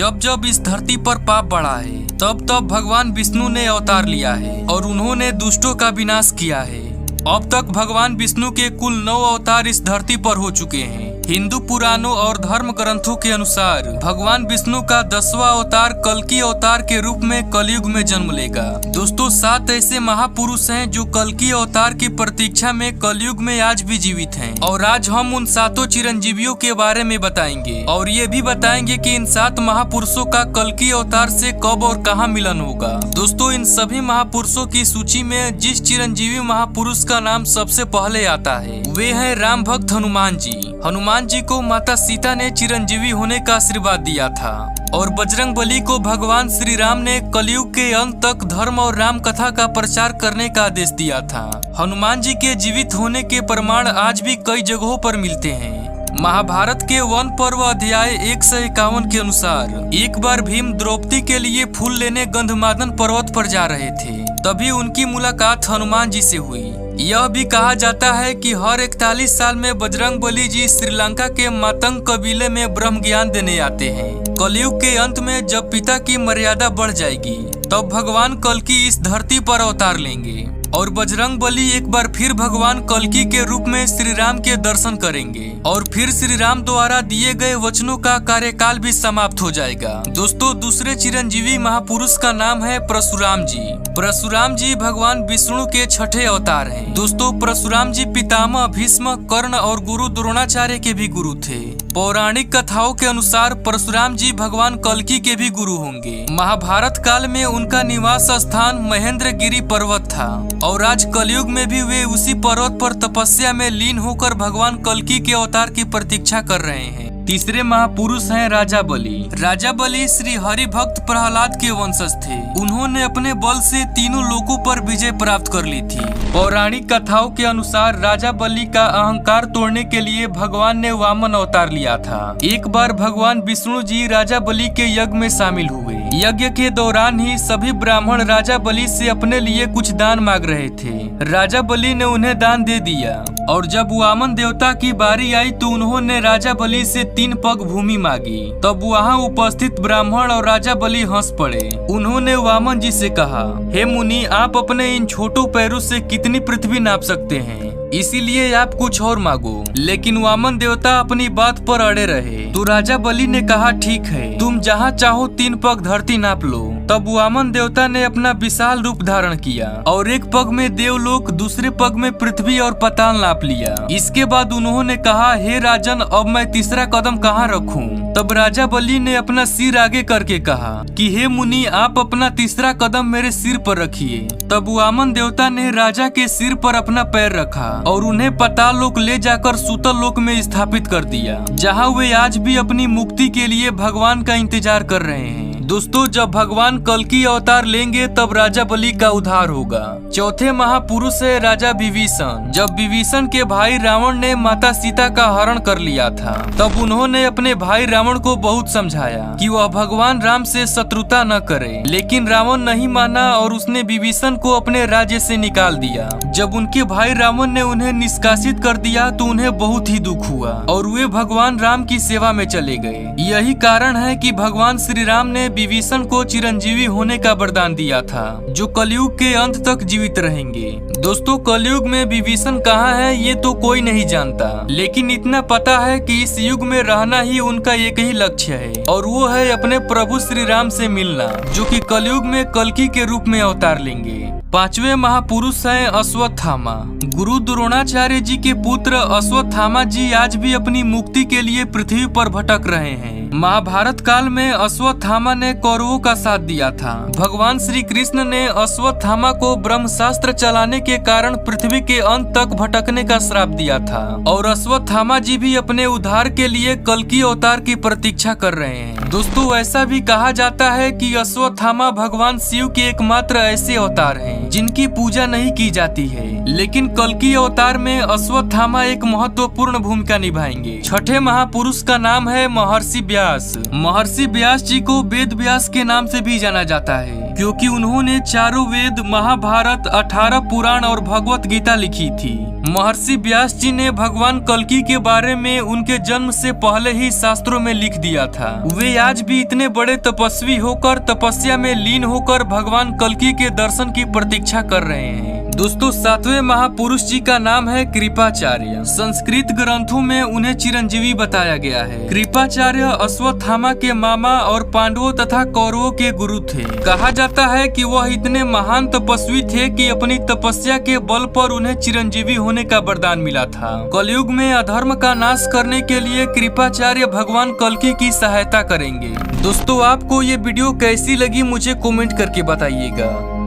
जब जब इस धरती पर पाप बढ़ा है तब तब भगवान विष्णु ने अवतार लिया है और उन्होंने दुष्टों का विनाश किया है। अब तक भगवान विष्णु के कुल 9 अवतार इस धरती पर हो चुके हैं। हिंदू पुराणों और धर्म ग्रंथों के अनुसार भगवान विष्णु का 10वां अवतार कल्कि अवतार के रूप में कलयुग में जन्म लेगा। दोस्तों 7 ऐसे महापुरुष हैं जो कल्कि अवतार की प्रतीक्षा में कलयुग में आज भी जीवित हैं और आज हम उन 7 चिरंजीवियों के बारे में बताएंगे और ये भी बताएंगे कि इन 7 महापुरुषों का कल्कि अवतार से कब और कहां मिलन होगा। दोस्तों इन सभी महापुरुषों की सूची में जिस चिरंजीवी महापुरुष का नाम सबसे पहले आता है वे है राम भक्त हनुमान जी। हनुमान जी को माता सीता ने चिरंजीवी होने का आशीर्वाद दिया था और बजरंग बली को भगवान श्री राम ने कलयुग के अंत तक धर्म और राम कथा का प्रचार करने का आदेश दिया था। हनुमान जी के जीवित होने के प्रमाण आज भी कई जगहों पर मिलते हैं। महाभारत के वन पर्व अध्याय 151 के अनुसार एक बार भीम द्रौपदी के लिए फूल लेने गंधमादन पर्वत पर जा रहे थे, तभी उनकी मुलाकात हनुमान जी से हुई। यह भी कहा जाता है कि हर 41 साल में बजरंग बली जी श्रीलंका के मातंग कबीले में ब्रह्म ज्ञान देने आते हैं। कलयुग के अंत में जब पिता की मर्यादा बढ़ जाएगी तब भगवान कल्कि इस धरती पर अवतार लेंगे और बजरंग बली एक बार फिर भगवान कल्कि के रूप में श्री राम के दर्शन करेंगे और फिर श्री राम द्वारा दिए गए वचनों का कार्यकाल भी समाप्त हो जाएगा। दोस्तों दूसरे चिरंजीवी महापुरुष का नाम है परशुराम जी। परशुराम जी भगवान विष्णु के 6ठे अवतार हैं। दोस्तों परशुराम जी पितामह भीष्म कर्ण और गुरु द्रोणाचार्य के भी गुरु थे। पौराणिक कथाओं के अनुसार परशुराम जी भगवान कल्कि के भी गुरु होंगे। महाभारत काल में उनका निवास स्थान महेंद्रगिरी पर्वत था और आज कलयुग में भी वे उसी पर्वत पर तपस्या में लीन होकर भगवान कल्कि के अवतार की प्रतीक्षा कर रहे हैं। तीसरे महापुरुष हैं राजा बलि। राजा बलि श्री हरि भक्त प्रहलाद के वंशज थे। उन्होंने अपने बल से तीनों लोकों पर विजय प्राप्त कर ली थी। पौराणिक कथाओं के अनुसार राजा बलि का अहंकार तोड़ने के लिए भगवान ने वामन अवतार लिया था। एक बार भगवान विष्णु जी राजा बलि के यज्ञ में शामिल हुए। यज्ञ के दौरान ही सभी ब्राह्मण राजा बलि से अपने लिए कुछ दान मांग रहे थे। राजा बलि ने उन्हें दान दे दिया और जब वामन देवता की बारी आई तो उन्होंने राजा बलि से 3 पग भूमि मांगी। तब वहाँ उपस्थित ब्राह्मण और राजा बलि हंस पड़े। उन्होंने वामन जी से कहा, हे मुनि आप अपने इन छोटों पैरों से कितनी पृथ्वी नाप सकते हैं, इसीलिए आप कुछ और मांगो। लेकिन वामन देवता अपनी बात पर अड़े रहे। तो राजा बलि ने कहा ठीक है तुम जहाँ चाहो 3 पग धरती नाप लो। तब वामन देवता ने अपना विशाल रूप धारण किया और एक पग में देवलोक दूसरे पग में पृथ्वी और पाताल नाप लिया। इसके बाद उन्होंने कहा, हे राजन अब मैं तीसरा कदम कहाँ रखूं? तब राजा बलि ने अपना सिर आगे करके कहा कि हे मुनि आप अपना तीसरा कदम मेरे सिर पर रखिए। तब वामन देवता ने राजा के सिर पर अपना पैर रखा और उन्हें पाताल लोक ले जाकर सूतल लोक में स्थापित कर दिया, जहाँ वे आज भी अपनी मुक्ति के लिए भगवान का इंतजार कर रहे हैं। दोस्तों जब भगवान कल्कि अवतार लेंगे तब राजा बलि का उद्धार होगा। चौथे महापुरुष है राजा विभीषण। जब विभीषण के भाई रावण ने माता सीता का हरण कर लिया था तब उन्होंने अपने भाई रावण को बहुत समझाया कि वह भगवान राम से शत्रुता न करे, लेकिन रावण नहीं माना और उसने विभीषण को अपने राज्य से निकाल दिया। जब उनके भाई रावण ने उन्हें निष्कासित कर दिया तो उन्हें बहुत ही दुख हुआ और वे भगवान राम की सेवा में चले गए। यही कारण है कि भगवान श्री राम ने विभीषण को चिरंजीवी होने का वरदान दिया था, जो कलयुग के अंत तक जीवित रहेंगे। दोस्तों कलयुग में विभीषण कहाँ है ये तो कोई नहीं जानता, लेकिन इतना पता है कि इस युग में रहना ही उनका एक ही लक्ष्य है और वो है अपने प्रभु श्री राम से मिलना, जो कि कलयुग में कल्कि के रूप में अवतार लेंगे। 5वें महापुरुष हैं अश्वत्थामा। गुरु द्रोणाचार्य जी के पुत्र अश्वत्थामा जी आज भी अपनी मुक्ति के लिए पृथ्वी पर भटक रहे हैं। महाभारत काल में अश्वत्थामा ने कौरवों का साथ दिया था। भगवान श्री कृष्ण ने अश्वत्थामा को ब्रह्मशास्त्र चलाने के कारण पृथ्वी के अंत तक भटकने का श्राप दिया था और अश्वत्थामा जी भी अपने उद्धार के लिए कल्कि अवतार की प्रतीक्षा कर रहे हैं। दोस्तों ऐसा भी कहा जाता है कि अश्वत्थामा भगवान शिव के एकमात्र ऐसे अवतार हैं जिनकी पूजा नहीं की जाती है, लेकिन कल्कि अवतार में अश्वत्थामा एक महत्वपूर्ण भूमिका निभाएंगे। 6ठे महापुरुष का नाम है महर्षि व्यास। महर्षि व्यास जी को वेद व्यास के नाम से भी जाना जाता है। हैं, क्योंकि उन्होंने चारों वेद, महाभारत, 18 पुराण और भगवत गीता लिखी थी। महर्षि व्यास जी ने भगवान कल्कि के बारे में उनके जन्म से पहले ही शास्त्रों में लिख दिया था। वे आज भी इतने बड़े तपस्वी होकर तपस्या में लीन होकर भगवान कल्कि के दर्शन की प्रतीक्षा कर रहे हैं। दोस्तों, 7वें महापुरुष जी का नाम है कृपाचार्य। संस्कृत ग्रंथों में उन्हें चिरंजीवी बताया गया है। कृपाचार्य अश्वत्थामा के मामा और पांडवों तथा कौरवों के गुरु थे। कहा जाता है कि वह इतने महान तपस्वी थे कि अपनी तपस्या के बल पर उन्हें चिरंजीवी होने का वरदान मिला था। कलयुग में अधर्म का नाश करने के लिए कृपाचार्य भगवान कल्कि की सहायता करेंगे। दोस्तों, आपको ये वीडियो कैसी लगी मुझे कमेंट करके बताइएगा।